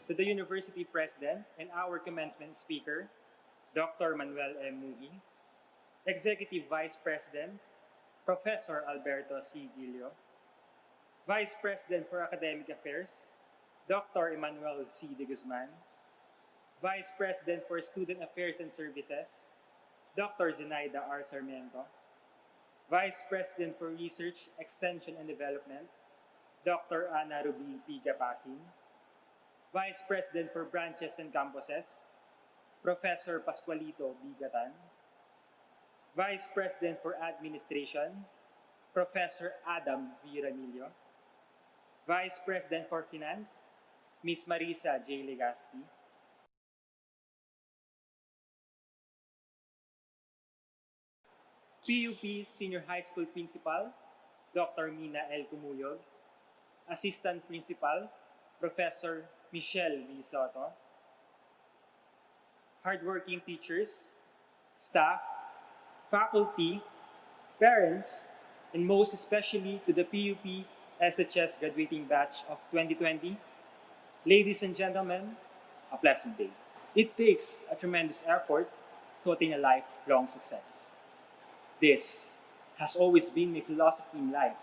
to the University President and our commencement speaker, Dr. Manuel M. Mugi, Executive Vice President, Professor Alberto C. Gilio, Vice President for Academic Affairs, Dr. Emmanuel C. de Guzman, Vice President for Student Affairs and Services, Dr. Zenaida R. Sarmiento, Vice President for Research, Extension and Development, Dr. Ana Ruby P. Gapasin, Vice President for Branches and Campuses, Professor Pascualito B. Gatan, Vice President for Administration, Professor Adam V. Ranillo, Vice President for Finance, Ms. Marisa J. Legaspi, PUP Senior High School Principal, Dr. Mina L. Cumuyog, Assistant Principal, Professor Michelle V. Soto, hardworking teachers, staff, faculty, parents, and most especially to the PUP SHS graduating batch of 2020, ladies and gentlemen, a pleasant day. It takes a tremendous effort to attain a lifelong success. This has always been my philosophy in life.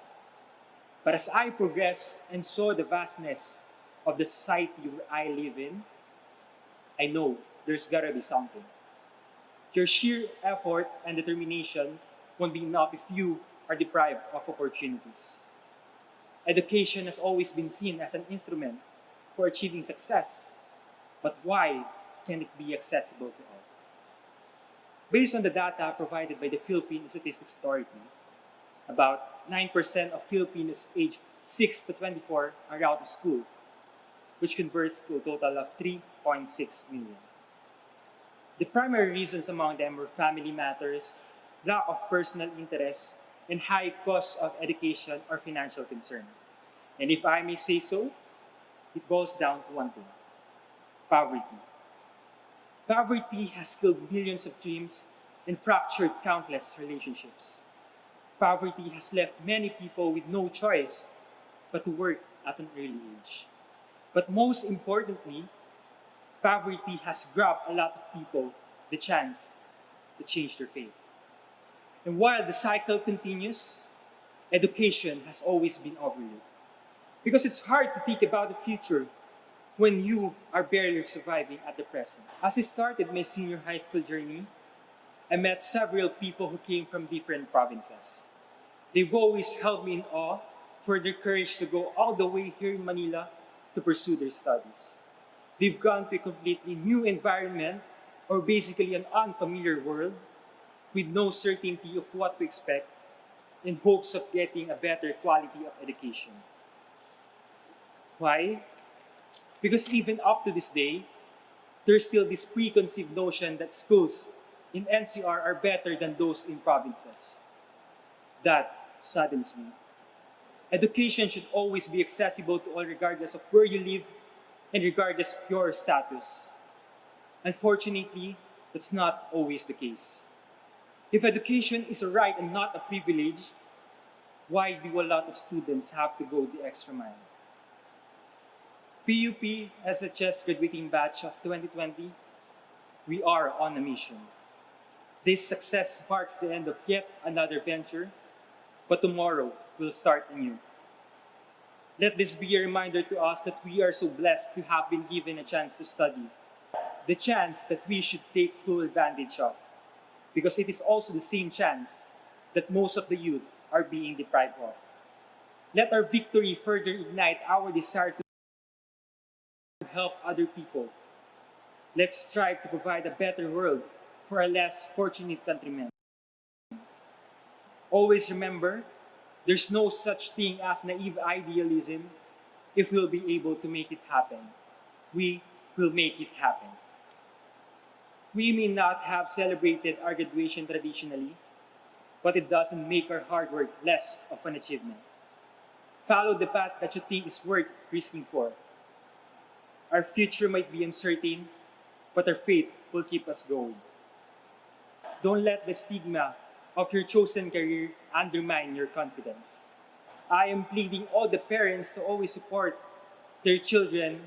But as I progress and saw the vastness of the society where I live in, I know there's gotta be something. Your sheer effort and determination won't be enough if you are deprived of opportunities. Education has always been seen as an instrument for achieving success, but why can't it be accessible to all? Based on the data provided by the Philippine Statistics Authority, about 9% of Filipinos aged 6 to 24 are out of school, which converts to a total of 3.6 million. The primary reasons among them were family matters, lack of personal interest, and high cost of education or financial concern. And if I may say so, it boils down to one thing: poverty. Poverty has killed millions of dreams and fractured countless relationships. Poverty has left many people with no choice but to work at an early age. But most importantly, poverty has grabbed a lot of people the chance to change their fate. And while the cycle continues, education has always been overlooked. Because it's hard to think about the future when you are barely surviving at the present. As I started my senior high school journey, I met several people who came from different provinces. They've always held me in awe for their courage to go all the way here in Manila to pursue their studies. They've gone to a completely new environment, or basically an unfamiliar world, with no certainty of what to expect, in hopes of getting a better quality of education. Why? Because even up to this day, there's still this preconceived notion that schools in NCR are better than those in provinces. That saddens me. Education should always be accessible to all regardless of where you live and regardless of your status. Unfortunately, that's not always the case. If education is a right and not a privilege, why do a lot of students have to go the extra mile? PUP SHS graduating batch of 2020, we are on a mission. This success marks the end of yet another venture, but tomorrow will start anew. Let this be a reminder to us that we are so blessed to have been given a chance to study, the chance that we should take full advantage of, because it is also the same chance that most of the youth are being deprived of. Let our victory further ignite our desire to help other people. Let's strive to provide a better world for our less fortunate countrymen. Always remember, there's no such thing as naive idealism if we'll be able to make it happen. We will make it happen. We may not have celebrated our graduation traditionally, but it doesn't make our hard work less of an achievement. Follow the path that you think is worth risking for. Our future might be uncertain, but our faith will keep us going. Don't let the stigma of your chosen career undermine your confidence. I am pleading all the parents to always support their children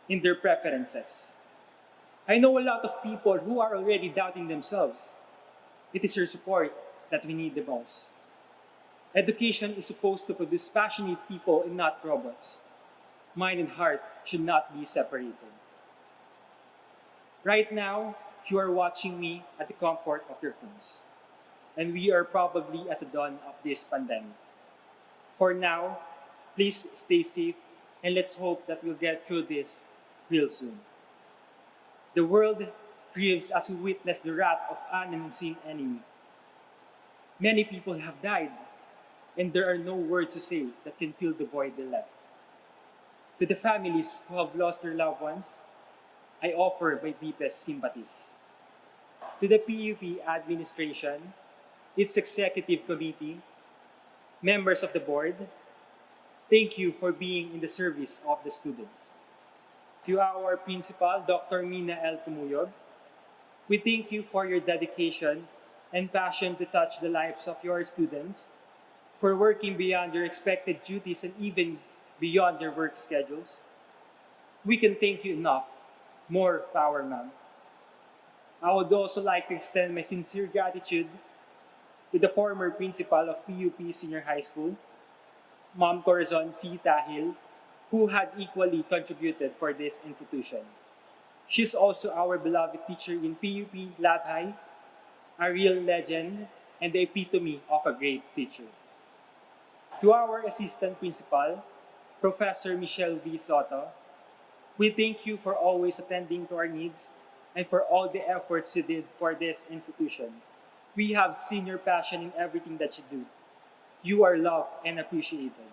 in their preferences. I know a lot of people who are already doubting themselves. It is your support that we need the most. Education is supposed to produce passionate people and not robots. Mind and heart should not be separated. Right now, you are watching me at the comfort of your homes. And we are probably at the dawn of this pandemic. For now, please stay safe and let's hope that we'll get through this real soon. The world grieves as we witness the wrath of an unseen enemy. Many people have died, and there are no words to say that can fill the void they left. To the families who have lost their loved ones, I offer my deepest sympathies. To the PUP administration, its executive committee, members of the board, thank you for being in the service of the students. To our principal, Dr. Mina L. Tumuyog, we thank you for your dedication and passion to touch the lives of your students, for working beyond your expected duties and even beyond your work schedules. We can thank you enough. More power, ma'am. I would also like to extend my sincere gratitude to the former principal of PUP Senior High School, Ma'am Corazon C. Tahil, who had equally contributed for this institution. She's also our beloved teacher in PUP Lab High, a real legend and the epitome of a great teacher. To our assistant principal, Professor Michelle V. Soto, we thank you for always attending to our needs and for all the efforts you did for this institution. We have seen your passion in everything that you do. You are loved and appreciated.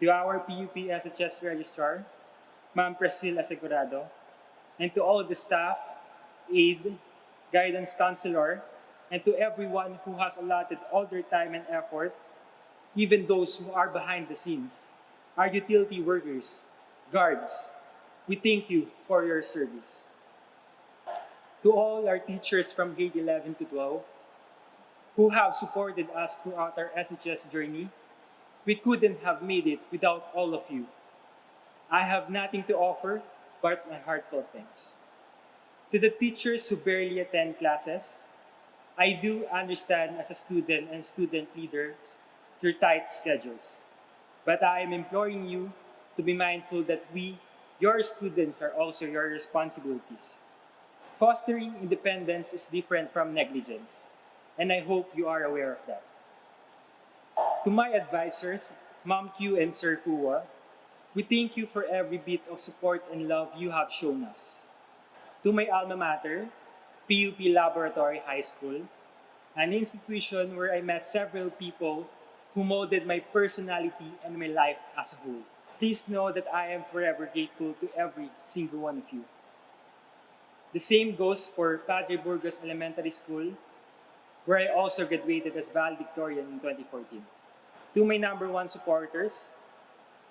To our PUP SHS Registrar, Ma'am Priscilla Segurado, and to all the staff, aide, guidance counselor, and to everyone who has allotted all their time and effort, even those who are behind the scenes, our utility workers, guards, we thank you for your service. To all our teachers from grade 11 to 12, who have supported us throughout our SHS journey, we couldn't have made it without all of you. I have nothing to offer but my heartfelt thanks. To the teachers who barely attend classes, I do understand as a student and student leader your tight schedules, but I am imploring you to be mindful that we, your students, are also your responsibilities. Fostering independence is different from negligence, and I hope you are aware of that. To my advisors, Ma'am Q and Sir Fua, we thank you for every bit of support and love you have shown us. To my alma mater, PUP Laboratory High School, an institution where I met several people who molded my personality and my life as a whole. Please know that I am forever grateful to every single one of you. The same goes for Padre Burgos Elementary School, where I also graduated as valedictorian in 2014. To my number one supporters,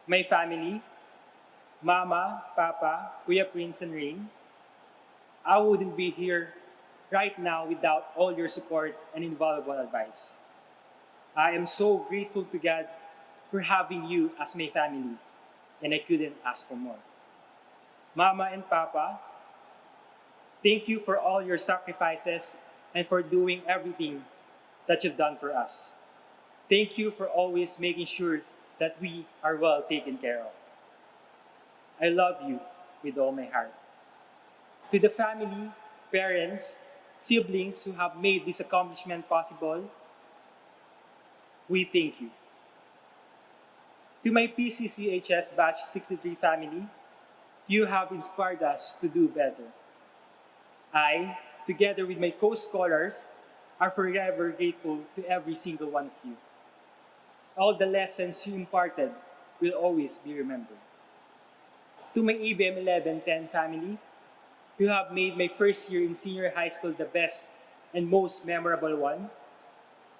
my family, Mama, Papa, Kuya Prince, and Rain, I wouldn't be here right now without all your support and invaluable advice. I am so grateful to God for having you as my family, and I couldn't ask for more. Mama and Papa, thank you for all your sacrifices and for doing everything that you've done for us. Thank you for always making sure that we are well taken care of. I love you with all my heart. To the family, parents, siblings who have made this accomplishment possible, we thank you. To my PCCHS Batch 63 family, you have inspired us to do better. I, together with my co-scholars, are forever grateful to every single one of you. All the lessons you imparted will always be remembered. To my ABM 1110 family, you have made my first year in senior high school the best and most memorable one.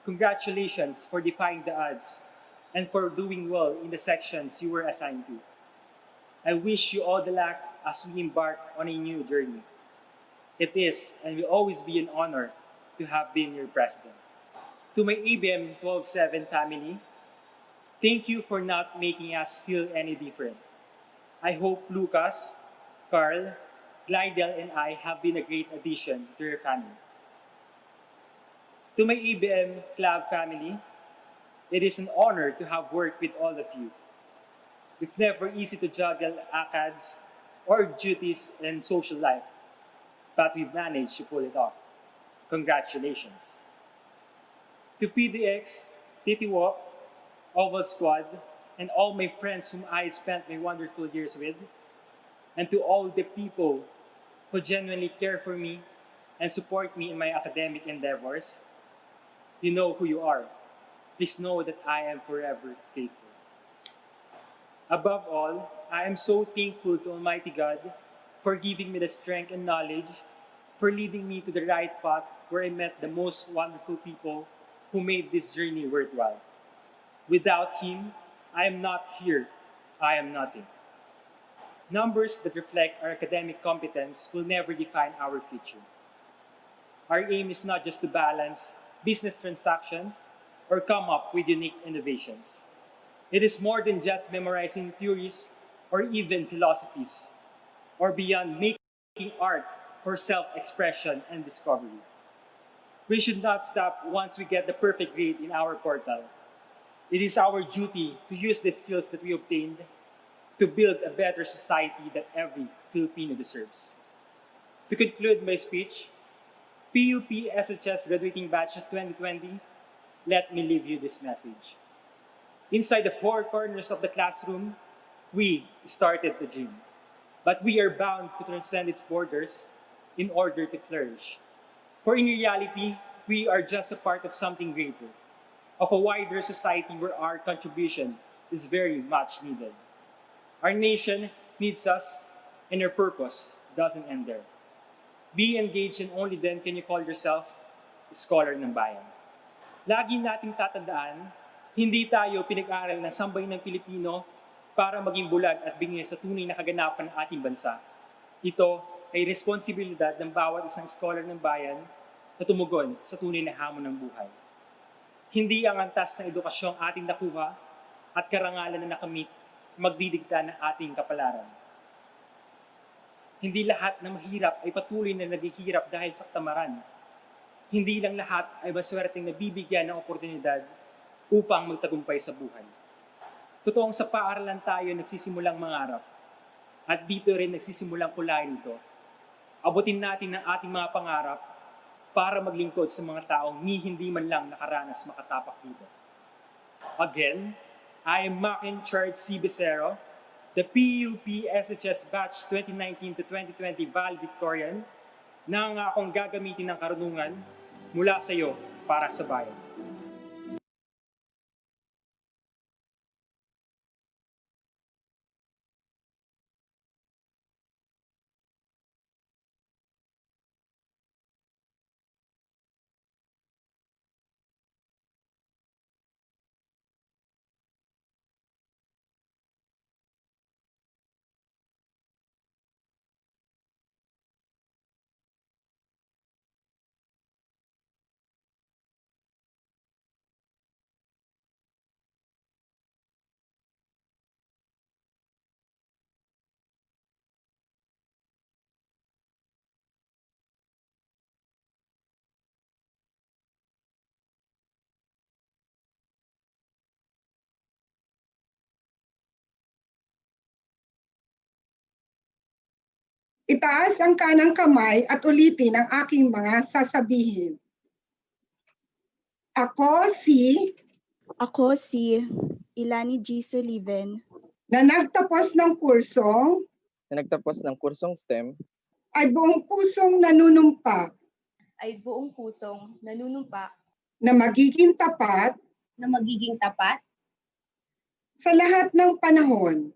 Congratulations for defying the odds and for doing well in the sections you were assigned to. I wish you all the luck as we embark on a new journey. It is and will always be an honor to have been your president. To my ABM 12-7 family, thank you for not making us feel any different. I hope Lucas, Carl, Glidel, and I have been a great addition to your family. To my ABM Club family, it is an honor to have worked with all of you. It's never easy to juggle ACADS or duties and social life, but we've managed to pull it off. Congratulations. To PDX, TTWOP, Oval Squad, and all my friends whom I spent my wonderful years with, and to all the people who genuinely care for me and support me in my academic endeavors, you know who you are. Please know that I am forever grateful. Above all, I am so thankful to Almighty God for giving me the strength and knowledge, for leading me to the right path where I met the most wonderful people who made this journey worthwhile. Without Him, I am not here. I am nothing. Numbers that reflect our academic competence will never define our future. Our aim is not just to balance business transactions or come up with unique innovations. It is more than just memorizing theories or even philosophies, or beyond making art for self-expression and discovery. We should not stop once we get the perfect grade in our portal. It is our duty to use the skills that we obtained to build a better society that every Filipino deserves. To conclude my speech, PUP SHS graduating batch of 2020, let me leave you this message. Inside the four corners of the classroom, we started the dream. But we are bound to transcend its borders in order to flourish. For in reality, we are just a part of something greater, of a wider society where our contribution is very much needed. Our nation needs us, and our purpose doesn't end there. Be engaged, and only then can you call yourself a scholar ng bayan. Lagi nating tatandaan, hindi tayo pinag-aral ng sambayan ng Pilipino para maging bulag at bingi sa tunay na kaganapan ng ating bansa. Ito ay responsibilidad ng bawat isang scholar ng bayan na tumugon sa tunay na hamon ng buhay. Hindi ang antas ng edukasyong ating nakuha at karangalan na nakamit magdidikta ng ating kapalaran. Hindi lahat ng mahirap ay patuloy na naghihirap dahil sa katamaran. Hindi lang lahat ay maswerteng nabibigyan ng oportunidad upang magtagumpay sa buhay. Totoong sa paaralan tayo nagsisimulang mangarap at dito rin nagsisimulang kulayan ito. Abutin natin ang ating mga pangarap para maglingkod sa mga taong hindi man lang nakaranas makatapak dito. Again, I am Makin Chard C. Becero, the PUP SHS Batch 2019 to 2020 valedictorian, na nga akong gagamitin ng karunungan mula sa iyo para sa bayan. Itaas ang kanang kamay at ulitin ang aking mga sasabihin. Ako si Ilani G. Sullivan na nagtapos ng kursong STEM ay buong pusong nanunumpa na magiging tapat sa lahat ng panahon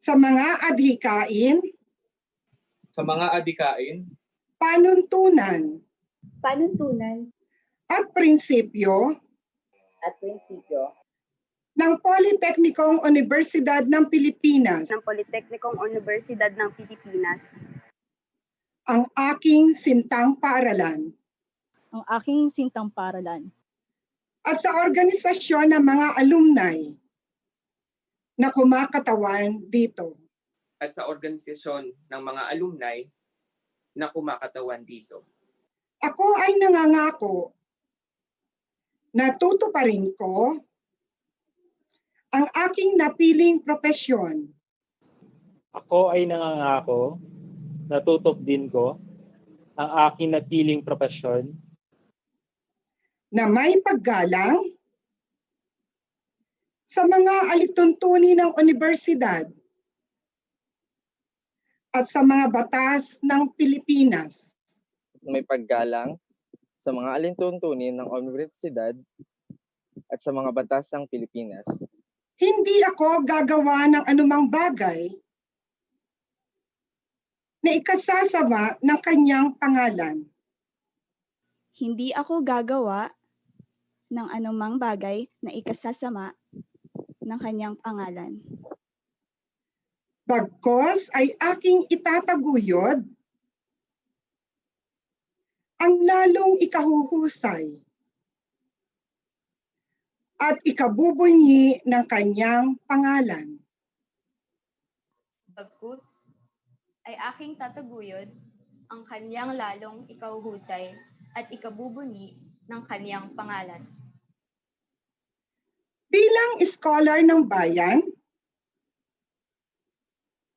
sa mga adhikain, panuntunan at prinsipyo ng Politeknikong Universidad ng Pilipinas, ang aking sintang paaralan, at sa organisasyon ng mga alumni na kumakatawan dito. at sa organisasyon ng mga alumni na kumakatawan dito. Ako ay nangangako na tutuparin ko ang aking napiling propesyon Ako ay nangangako na tutupdin ko ang aking napiling propesyon na may paggalang sa mga alituntunin ng universidad at sa mga batas ng Pilipinas. May paggalang sa mga alintuntunin ng universidad at sa mga batas ng Pilipinas. Hindi ako gagawa ng anumang bagay na ikasasama ng kanyang pangalan. Hindi ako gagawa ng anumang bagay na ikasasama ng kanyang pangalan. Bagkos ay aking itataguyod ang lalong ikahuhusay at ikabubunyi ng kanyang pangalan. Bagkus ay aking tataguyod ang kanyang lalong ikauhusay at ikabubunyi ng kanyang pangalan. Bilang scholar ng bayan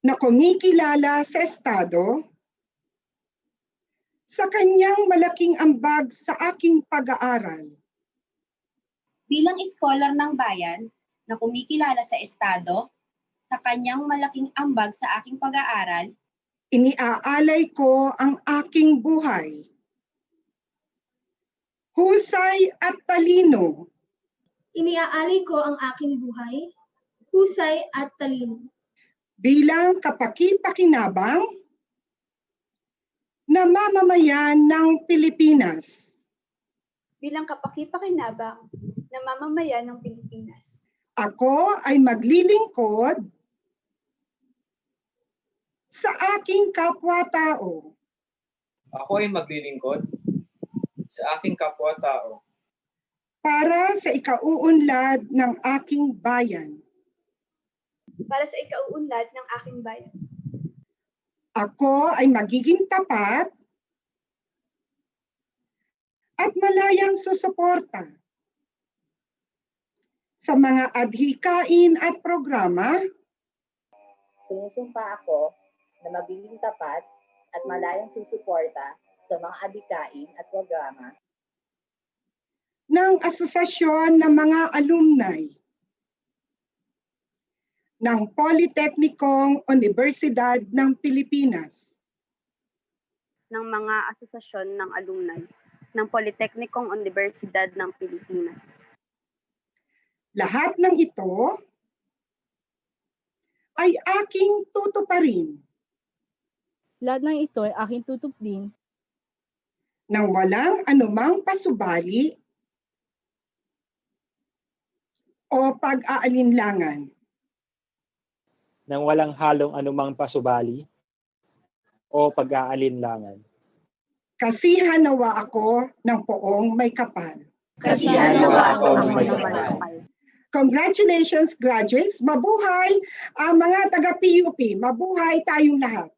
na kumikilala sa Estado, sa kanyang malaking ambag sa aking pag-aaral. Bilang iskolar ng bayan na kumikilala sa Estado, sa kanyang malaking ambag sa aking pag-aaral, Iniaalay ko ang aking buhay. Husay at talino. Iniaalay ko ang aking buhay, husay at talino. Bilang kapaki-pakinabang na mamamayan ng Pilipinas. Bilang kapaki-pakinabang na mamamayan ng Pilipinas. Ako ay maglilingkod sa aking kapwa-tao. Ako ay maglilingkod sa aking kapwa-tao Para sa ikauunlad ng aking bayan. Para sa ikauunlad ng aking bayan. Ako ay magiging tapat at malayang susuporta sa mga adhikain at programa. Sinusumpa ako na magiging tapat at malayang susuporta sa mga adhikain at programa ng Asosasyon ng mga Alumni ng Politeknikong Universidad ng Pilipinas. Ng mga asosasyon ng alumni ng Politeknikong Universidad ng Pilipinas. Lahat ng ito ay aking tutuparin. Lahat ng ito ay aking tutupdin Nang walang anumang pasubali o pag-aalinlangan. nang walang halong anumang pasubali o pag-aalinlangan. Kasihan nawa ako ng poong may kapal. Kasihan nawa ako ng may kapal. Congratulations, graduates! Mabuhay ang mga taga-PUP! Mabuhay tayong lahat!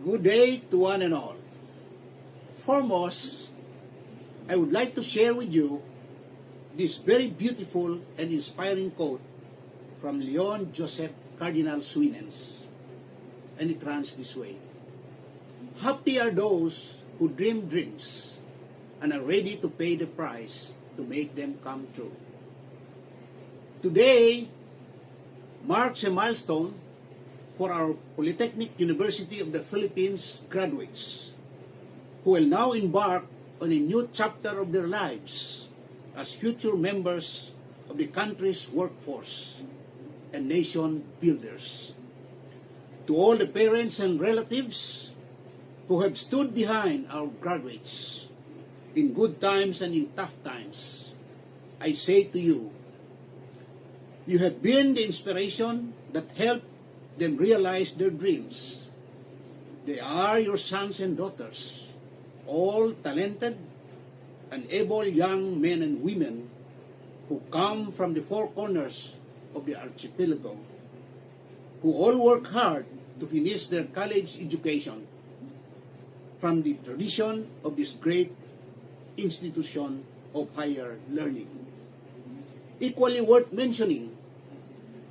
Good day to one and all. Foremost, I would like to share with you this very beautiful and inspiring quote from Leon Joseph Cardinal Swinens. And it runs this way: "Happy are those who dream dreams and are ready to pay the price to make them come true." Today marks a milestone for our Polytechnic University of the Philippines graduates who will now embark on a new chapter of their lives as future members of the country's workforce and nation builders. To all the parents and relatives who have stood behind our graduates in good times and in tough times, I say to you, you have been the inspiration that helped them realize their dreams. They are your sons and daughters, all talented and able young men and women who come from the four corners of the archipelago, who all work hard to finish their college education from the tradition of this great institution of higher learning. Equally worth mentioning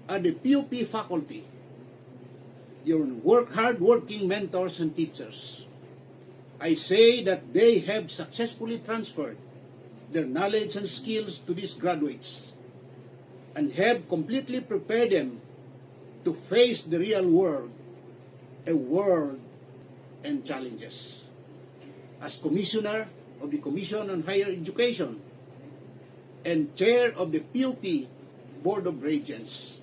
are the PUP faculty, your hard-working mentors and teachers. I say that they have successfully transferred their knowledge and skills to these graduates and have completely prepared them to face the real world, a world and challenges. As Commissioner of the Commission on Higher Education and Chair of the PUP Board of Regents,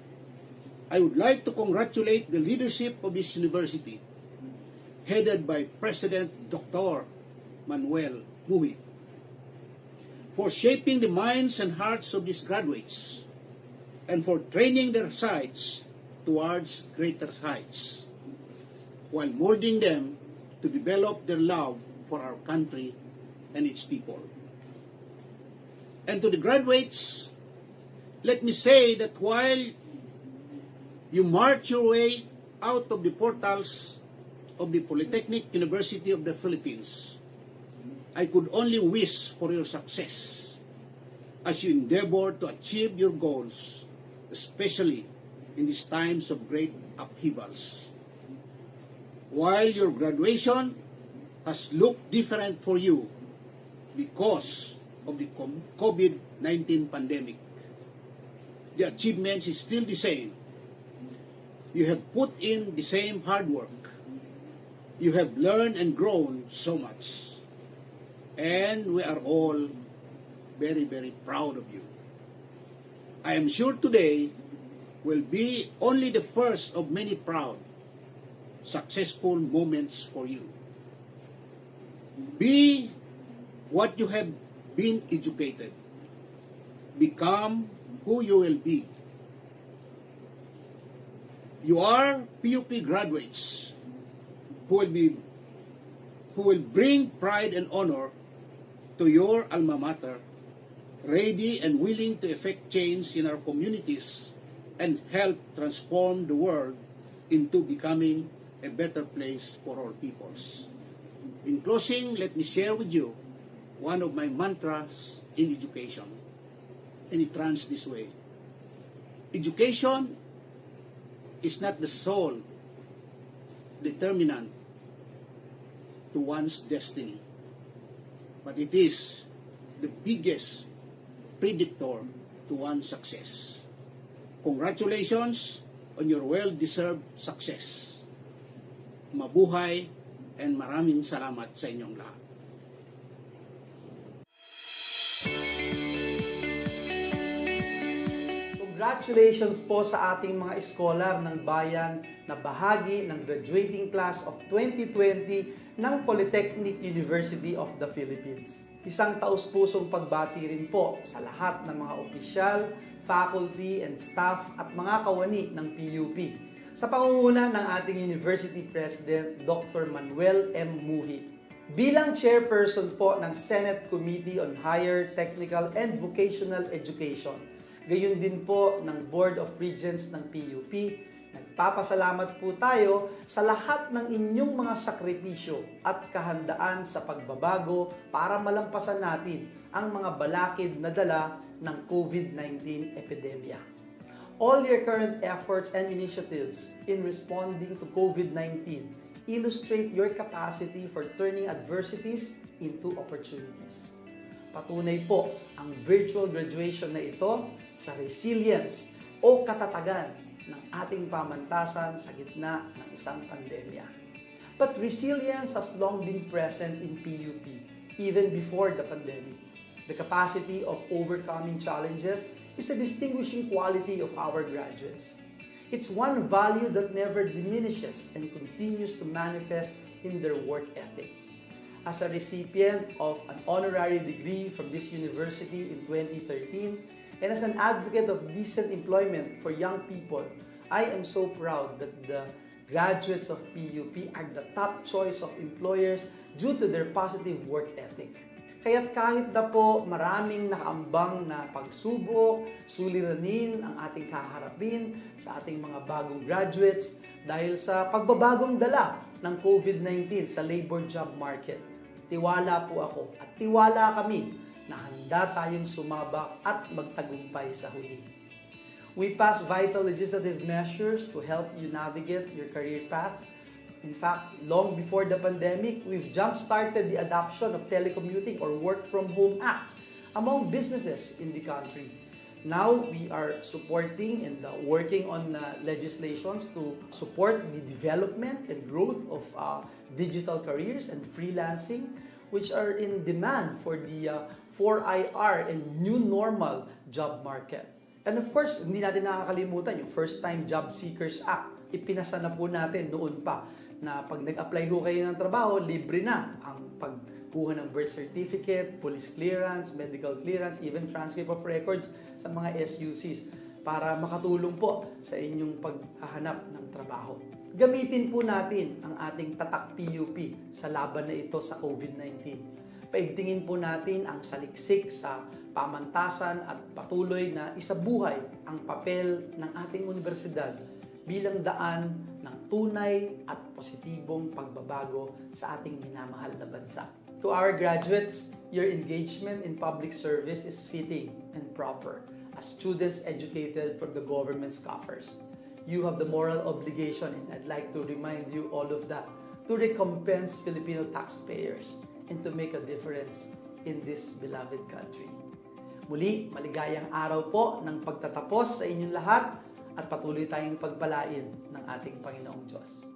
I would like to congratulate the leadership of this university, headed by President Dr. Manuel Mui, for shaping the minds and hearts of these graduates and for training their sights towards greater heights, while molding them to develop their love for our country and its people. And to the graduates, let me say that while you march your way out of the portals of the Polytechnic University of the Philippines, I could only wish for your success as you endeavor to achieve your goals, especially in these times of great upheavals. While your graduation has looked different for you because of the COVID-19 pandemic, the achievements is still the same. You have put in the same hard work. You have learned and grown so much. And we are all very, very proud of you. I am sure today will be only the first of many proud, successful moments for you. Be what you have been educated. Become who you will be. You are PUP graduates who will bring pride and honor to your alma mater, ready and willing to effect change in our communities and help transform the world into becoming a better place for all peoples. In closing, let me share with you one of my mantras in education, and it runs this way. Education is not the sole determinant to one's destiny, but it is the biggest predictor to one's success. Congratulations on your well-deserved success. Mabuhay and maraming salamat sa inyong lahat. Congratulations po sa ating mga scholar ng bayan na bahagi ng graduating class of 2020 ng Polytechnic University of the Philippines. Isang taus-pusong pagbati rin po sa lahat ng mga opisyal, faculty and staff at mga kawani ng PUP sa pangunguna ng ating University President Dr. Manuel M. Muhi. Bilang chairperson po ng Senate Committee on Higher Technical and Vocational Education, gayon din po ng Board of Regents ng PUP, nagpapasalamat po tayo sa lahat ng inyong mga sakripisyo at kahandaan sa pagbabago para malampasan natin ang mga balakid na dala ng COVID-19 epidemya. All your current efforts and initiatives in responding to COVID-19 illustrate your capacity for turning adversities into opportunities. Patunay po ang virtual graduation na ito sa resilience o katatagan ng ating pamantasan sa gitna ng isang pandemya. But resilience has long been present in PUP, even before the pandemic. The capacity of overcoming challenges is a distinguishing quality of our graduates. It's one value that never diminishes and continues to manifest in their work ethic. As a recipient of an honorary degree from this university in 2013, and as an advocate of decent employment for young people, I am so proud that the graduates of PUP are the top choice of employers due to their positive work ethic. Kaya't kahit na po maraming nakaambang na pagsubok, suliranin ang ating kaharapin sa ating mga bagong graduates dahil sa pagbabagong dala ng COVID-19 sa labor job market, tiwala po ako at tiwala kami na handa tayong sumabak at magtagumpay sa huli. We passed vital legislative measures to help you navigate your career path. In fact, long before the pandemic, we've jump-started the adoption of Telecommuting or Work From Home Act among businesses in the country. Now, we are supporting and working on legislations to support the development and growth of digital careers and freelancing, which are in demand for the 4IR and new normal job market. And of course, hindi natin nakakalimutan yung First Time Job Seekers Act. Ipinasa na po natin noon pa na pag nag-apply ho kayo ng trabaho, libre na ang pagkuha ng birth certificate, police clearance, medical clearance, even transcript of records sa mga SUCs para makatulong po sa inyong paghahanap ng trabaho. Gamitin po natin ang ating tatak PUP sa laban na ito sa COVID-19. Paigtingin po natin ang saliksik sa pamantasan at patuloy na isabuhay ang papel ng ating universidad bilang daan ng tunay at positibong pagbabago sa ating minamahal na bansa. To our graduates, your engagement in public service is fitting and proper as students educated from the government's coffers. You have the moral obligation, and I'd like to remind you all of that, to recompense Filipino taxpayers and to make a difference in this beloved country. Muli, maligayang araw po ng pagtatapos sa inyong lahat at patuloy tayong pagpalain ng ating Panginoong Diyos.